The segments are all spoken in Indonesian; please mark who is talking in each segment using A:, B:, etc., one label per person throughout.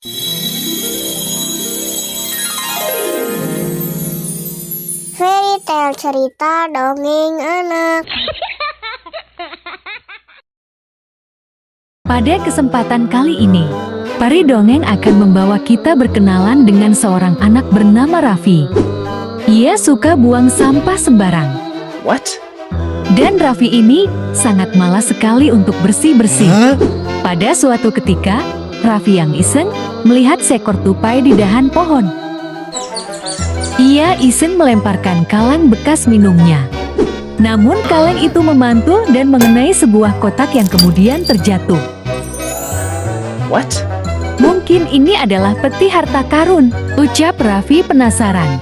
A: Fairy Tale cerita dongeng anak.
B: Pada kesempatan kali ini, Pari Dongeng akan membawa kita berkenalan dengan seorang anak bernama Raffi. Ia suka buang sampah sembarang.
C: What?
B: Dan Raffi ini sangat malas sekali untuk bersih-bersih. Pada suatu ketika, Raffi yang iseng melihat seekor tupai di dahan pohon. Ia iseng melemparkan kaleng bekas minumnya. Namun kaleng itu memantul dan mengenai sebuah kotak yang kemudian terjatuh.
C: What?
B: Mungkin ini adalah peti harta karun, ucap Raffi penasaran.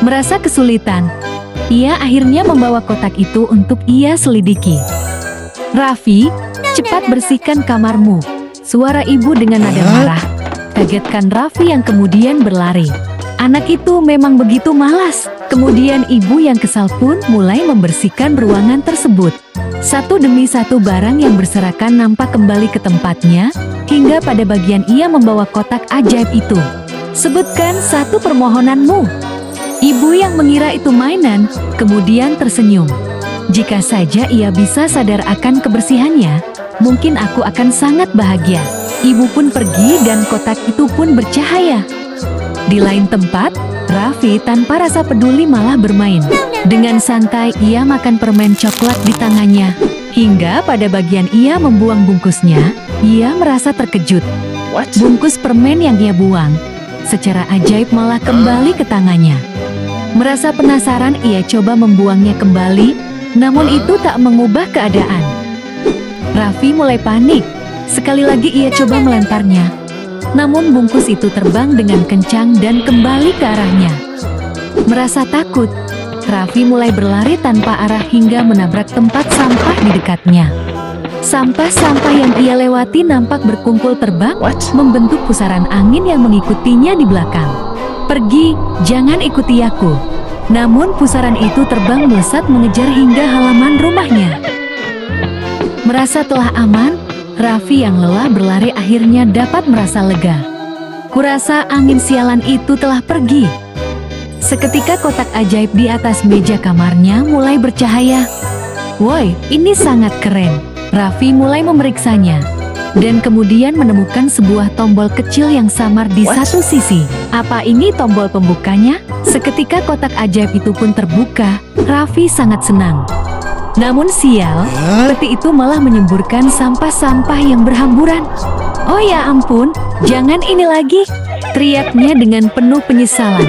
B: Merasa kesulitan, ia akhirnya membawa kotak itu untuk ia selidiki. Raffi, cepat bersihkan kamarmu, suara ibu dengan nada marah. Kagetkan Raffi yang kemudian berlari. Anak itu memang begitu malas. Kemudian ibu yang kesal pun mulai membersihkan ruangan tersebut. Satu demi satu barang yang berserakan nampak kembali ke tempatnya, hingga pada bagian ia membawa kotak ajaib itu. Sebutkan satu permohonanmu. Ibu yang mengira itu mainan, kemudian tersenyum. Jika saja ia bisa sadar akan kebersihannya, mungkin aku akan sangat bahagia. Ibu pun pergi dan kotak itu pun bercahaya. Di lain tempat, Raffi tanpa rasa peduli malah bermain. Dengan santai ia makan permen coklat di tangannya. Hingga pada bagian ia membuang bungkusnya, ia merasa terkejut.
C: What?
B: Bungkus permen yang ia buang secara ajaib malah kembali ke tangannya. Merasa penasaran ia coba membuangnya kembali, namun itu tak mengubah keadaan. Raffi mulai panik. Sekali lagi ia coba melemparnya. Namun bungkus itu terbang dengan kencang dan kembali ke arahnya. Merasa takut, Raffi mulai berlari tanpa arah hingga menabrak tempat sampah di dekatnya. Sampah-sampah yang ia lewati nampak berkumpul terbang, membentuk pusaran angin yang mengikutinya di belakang. Pergi, jangan ikuti aku. Namun pusaran itu terbang melesat mengejar hingga halaman rumahnya. Merasa telah aman, Raffi yang lelah berlari akhirnya dapat merasa lega. Kurasa angin sialan itu telah pergi. Seketika kotak ajaib di atas meja kamarnya mulai bercahaya. Woi, ini sangat keren. Raffi mulai memeriksanya. Dan kemudian menemukan sebuah tombol kecil yang samar di satu sisi. Apa ini tombol pembukanya? Seketika kotak ajaib itu pun terbuka. Raffi sangat senang. Namun sial, peti itu malah menyemburkan sampah-sampah yang berhamburan. Oh ya ampun, jangan ini lagi, teriaknya dengan penuh penyesalan.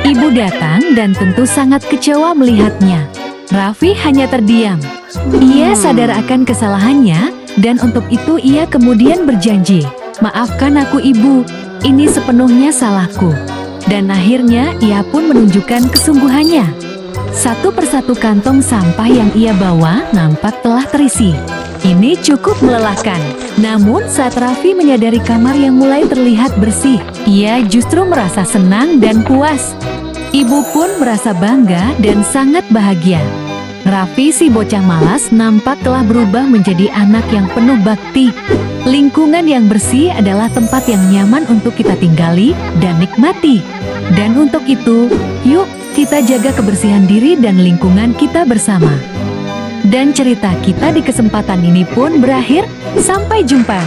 B: Ibu datang dan tentu sangat kecewa melihatnya. Raffi hanya terdiam. Ia sadar akan kesalahannya, dan untuk itu ia kemudian berjanji, maafkan aku ibu, ini sepenuhnya salahku. Dan akhirnya ia pun menunjukkan kesungguhannya. Satu persatu kantong sampah yang ia bawa nampak telah terisi. Ini cukup melelahkan. Namun saat Raffi menyadari kamar yang mulai terlihat bersih, ia justru merasa senang dan puas. Ibu pun merasa bangga dan sangat bahagia. Raffi si bocah malas nampak telah berubah menjadi anak yang penuh bakti. Lingkungan yang bersih adalah tempat yang nyaman untuk kita tinggali dan nikmati. Dan untuk itu, yuk kita jaga kebersihan diri dan lingkungan kita bersama. Dan cerita kita di kesempatan ini pun berakhir. Sampai jumpa.